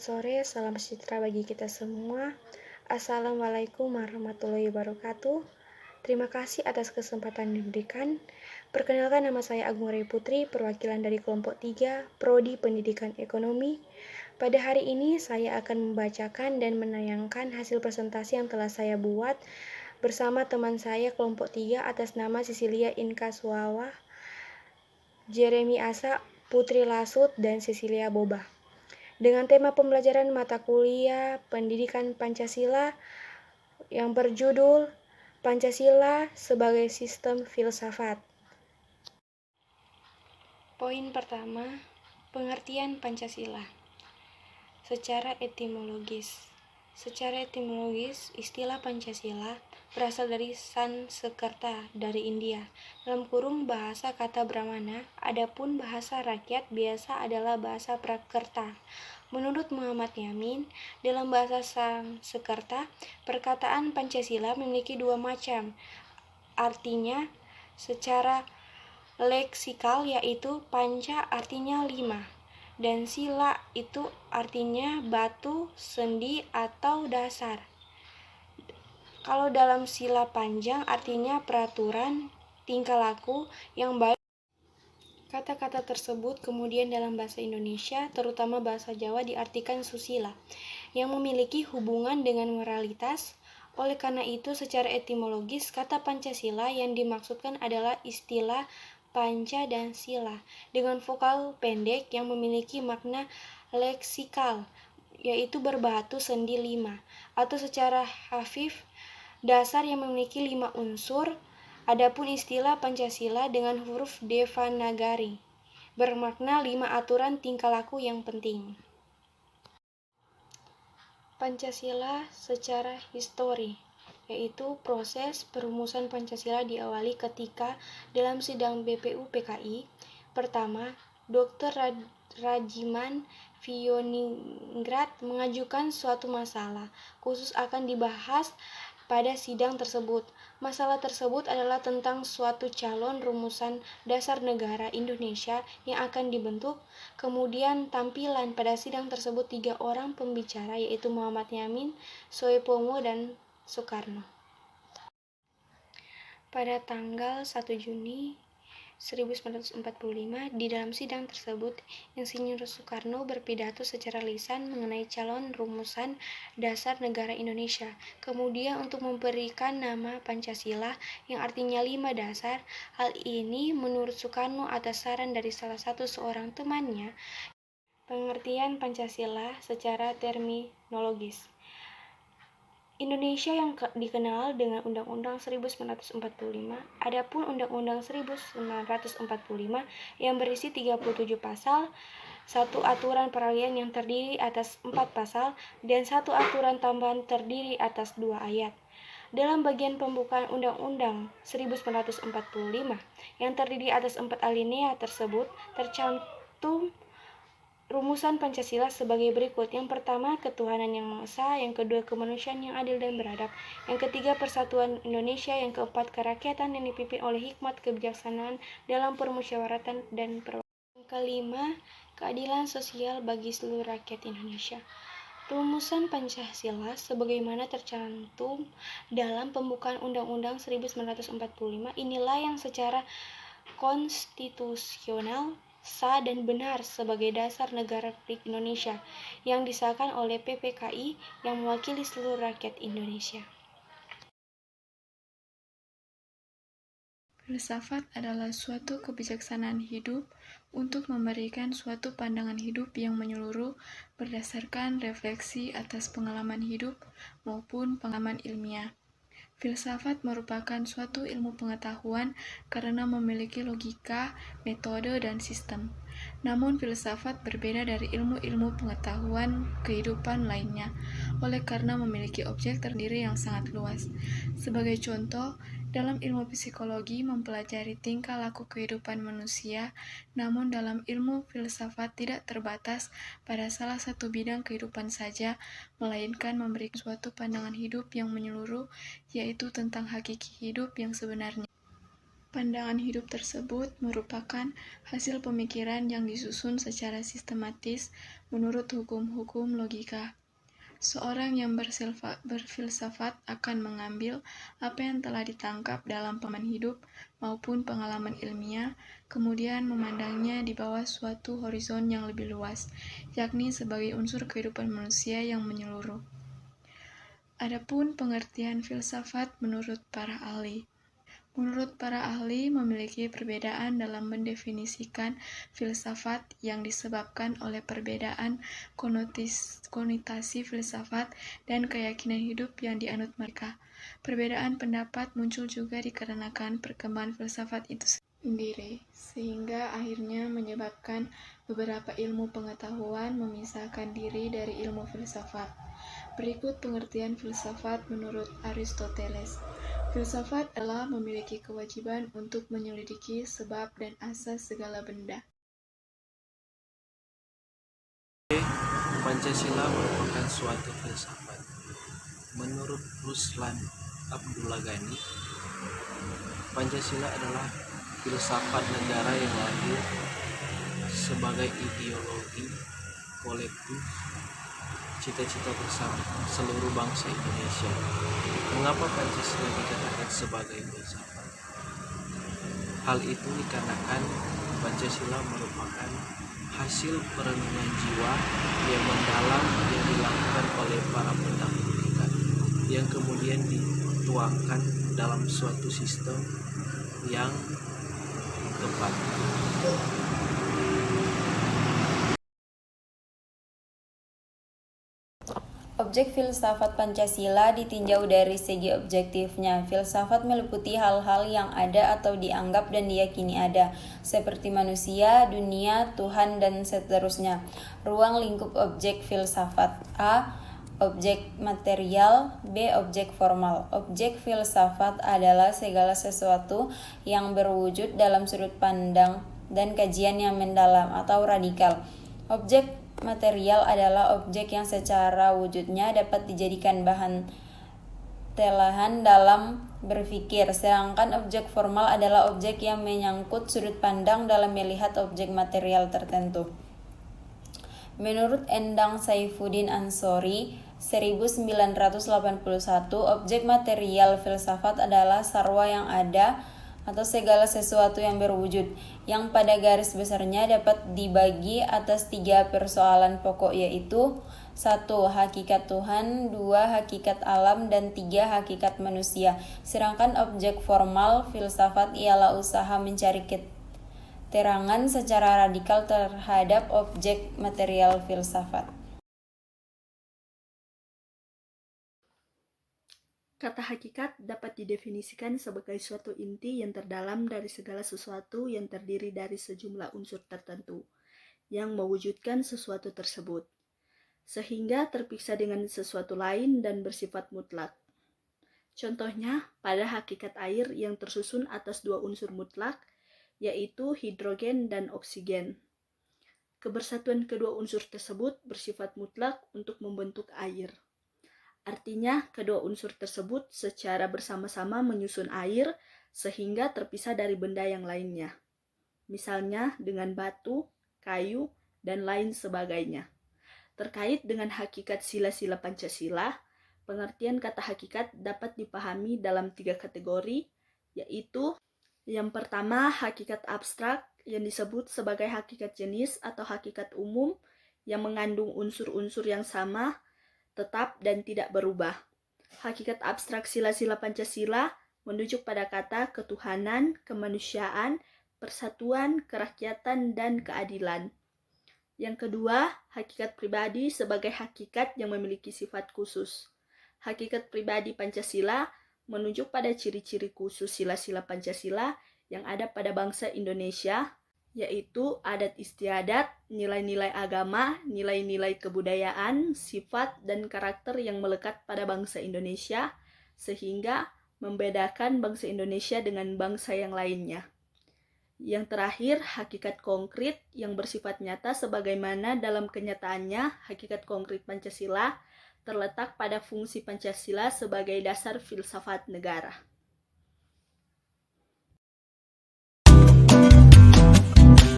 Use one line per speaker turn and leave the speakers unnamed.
sore, salam sejahtera bagi kita semua. Assalamualaikum warahmatullahi wabarakatuh. Terima kasih atas kesempatan yang diberikan. Perkenalkan, nama saya Agung Ray Putri, perwakilan dari kelompok 3, Prodi Pendidikan Ekonomi. Pada hari ini saya akan membacakan dan menayangkan hasil presentasi yang telah saya buat bersama teman saya kelompok 3 atas nama Cecilia Inka Suawa, Jeremy Asa, Putri Lasut, dan Cecilia Boba. Dengan tema pembelajaran mata kuliah Pendidikan Pancasila yang berjudul Pancasila sebagai Sistem Filsafat. Poin pertama, pengertian Pancasila. Secara etimologis, istilah Pancasila berasal dari Sanskerta dari India. Dalam kurung bahasa kata Brahmana, adapun bahasa rakyat biasa adalah bahasa Prakerta. Menurut Muhammad Yamin, dalam bahasa Sanskerta, perkataan Pancasila memiliki dua macam. Artinya secara leksikal yaitu panca artinya 5. Dan sila itu artinya batu, sendi, atau dasar. Kalau dalam sila panjang artinya peraturan, tingkah laku yang baik. Kata-kata tersebut kemudian dalam bahasa Indonesia, terutama bahasa Jawa, diartikan susila, yang memiliki hubungan dengan moralitas. Oleh karena itu, secara etimologis, kata Pancasila yang dimaksudkan adalah istilah panca dan sila dengan vokal pendek yang memiliki makna leksikal, yaitu berbatu sendi 5, atau secara hafif dasar yang memiliki 5 unsur. Adapun istilah Pancasila dengan huruf Devanagari bermakna 5 aturan tingkah laku yang penting. Pancasila secara histori, yaitu proses perumusan Pancasila diawali ketika dalam sidang BPU PKI pertama, Dr. Rajiman Vioningrat mengajukan suatu masalah khusus akan dibahas pada sidang tersebut. Masalah tersebut adalah tentang suatu calon rumusan dasar negara Indonesia yang akan dibentuk. Kemudian tampilan pada sidang tersebut 3 orang pembicara, yaitu Muhammad Yamin, Soepomo, dan Soekarno. Pada tanggal 1 Juni 1945, di dalam sidang tersebut, Insinyur Soekarno berpidato secara lisan mengenai calon rumusan dasar negara Indonesia. Kemudian untuk memberikan nama Pancasila yang artinya 5 dasar, hal ini menurut Soekarno atas saran dari salah satu seorang temannya. Pengertian Pancasila secara terminologis. Indonesia yang dikenal dengan Undang-Undang 1945, adapun Undang-Undang 1945 yang berisi 37 pasal, 1 aturan peralihan yang terdiri atas 4 pasal, dan 1 aturan tambahan terdiri atas 2 ayat. Dalam bagian pembukaan Undang-Undang 1945 yang terdiri atas 4 alinea tersebut, tercantum rumusan Pancasila sebagai berikut. Yang pertama, ketuhanan yang Maha Esa. Yang kedua, kemanusiaan yang adil dan beradab. Yang ketiga, persatuan Indonesia. Yang keempat, kerakyatan yang dipimpin oleh hikmat kebijaksanaan dalam permusyawaratan dan perwakilan. Yang kelima, keadilan sosial bagi seluruh rakyat Indonesia. Rumusan Pancasila sebagaimana tercantum dalam pembukaan Undang-Undang 1945 inilah yang secara konstitusional sah dan benar sebagai dasar negara Republik Indonesia yang disahkan oleh PPKI yang mewakili seluruh rakyat Indonesia.
Filsafat adalah suatu kebijaksanaan hidup untuk memberikan suatu pandangan hidup yang menyeluruh berdasarkan refleksi atas pengalaman hidup maupun pengalaman ilmiah. Filsafat merupakan suatu ilmu pengetahuan karena memiliki logika, metode, dan sistem. Namun filsafat berbeda dari ilmu-ilmu pengetahuan kehidupan lainnya, oleh karena memiliki objek terdiri yang sangat luas. Sebagai contoh, dalam ilmu psikologi mempelajari tingkah laku kehidupan manusia, namun dalam ilmu filsafat tidak terbatas pada salah satu bidang kehidupan saja, melainkan memberikan suatu pandangan hidup yang menyeluruh, yaitu tentang hakiki hidup yang sebenarnya. Pandangan hidup tersebut merupakan hasil pemikiran yang disusun secara sistematis menurut hukum-hukum logika. Seorang yang berfilsafat akan mengambil apa yang telah ditangkap dalam pengalaman hidup maupun pengalaman ilmiah, kemudian memandangnya di bawah suatu horizon yang lebih luas, yakni sebagai unsur kehidupan manusia yang menyeluruh. Adapun pengertian filsafat menurut para ahli. Menurut para ahli memiliki perbedaan dalam mendefinisikan filsafat yang disebabkan oleh perbedaan konotasi filsafat dan keyakinan hidup yang dianut mereka. Perbedaan pendapat muncul juga dikarenakan perkembangan filsafat itu sendiri, sehingga akhirnya menyebabkan beberapa ilmu pengetahuan memisahkan diri dari ilmu filsafat. Berikut pengertian filsafat menurut Aristoteles. Filsafat adalah memiliki kewajiban untuk menyelidiki sebab dan asas segala benda.
Pancasila merupakan suatu filsafat. Menurut Ruslan Abdullah Ghani, Pancasila adalah filsafat negara yang lahir sebagai ideologi kolektif cita-cita bersama seluruh bangsa Indonesia. Mengapa Pancasila dikatakan sebagai filsafat? Hal itu dikarenakan Pancasila merupakan hasil perenungan jiwa yang mendalam yang dilakukan oleh para pendahulu kita, yang kemudian dituangkan dalam suatu sistem yang tepat.
Objek filsafat Pancasila ditinjau dari segi objektifnya. Filsafat meliputi hal-hal yang ada atau dianggap dan diyakini ada, seperti manusia, dunia, Tuhan, dan seterusnya. Ruang lingkup objek filsafat. A. Objek material. B. Objek formal. Objek filsafat adalah segala sesuatu yang berwujud dalam sudut pandang dan kajian yang mendalam atau radikal. Objek material adalah objek yang secara wujudnya dapat dijadikan bahan telahan dalam berpikir, sedangkan objek formal adalah objek yang menyangkut sudut pandang dalam melihat objek material tertentu. Menurut Endang Saifuddin Ansori 1981, objek material filsafat adalah sarwa yang ada atau segala sesuatu yang berwujud, yang pada garis besarnya dapat dibagi atas 3 persoalan pokok, yaitu 1. Hakikat Tuhan, 2. Hakikat alam, dan 3. Hakikat manusia. Sedangkan objek formal filsafat ialah usaha mencari keterangan secara radikal terhadap objek material filsafat.
Kata hakikat dapat didefinisikan sebagai suatu inti yang terdalam dari segala sesuatu yang terdiri dari sejumlah unsur tertentu yang mewujudkan sesuatu tersebut, sehingga terpisah dengan sesuatu lain dan bersifat mutlak. Contohnya, pada hakikat air yang tersusun atas 2 unsur mutlak, yaitu hidrogen dan oksigen. Kebersatuan kedua unsur tersebut bersifat mutlak untuk membentuk air. Artinya, kedua unsur tersebut secara bersama-sama menyusun air sehingga terpisah dari benda yang lainnya. Misalnya dengan batu, kayu, dan lain sebagainya. Terkait dengan hakikat sila-sila Pancasila, pengertian kata hakikat dapat dipahami dalam 3 kategori, yaitu yang pertama, hakikat abstrak yang disebut sebagai hakikat jenis atau hakikat umum yang mengandung unsur-unsur yang sama, tetap dan tidak berubah. Hakikat abstrak sila-sila Pancasila menunjuk pada kata ketuhanan, kemanusiaan, persatuan, kerakyatan, dan keadilan. Yang kedua, hakikat pribadi sebagai hakikat yang memiliki sifat khusus. Hakikat pribadi Pancasila menunjuk pada ciri-ciri khusus sila-sila Pancasila yang ada pada bangsa Indonesia, yaitu adat istiadat, nilai-nilai agama, nilai-nilai kebudayaan, sifat, dan karakter yang melekat pada bangsa Indonesia, sehingga membedakan bangsa Indonesia dengan bangsa yang lainnya. Yang terakhir, hakikat konkret yang bersifat nyata sebagaimana dalam kenyataannya hakikat konkret Pancasila terletak pada fungsi Pancasila sebagai dasar filsafat negara.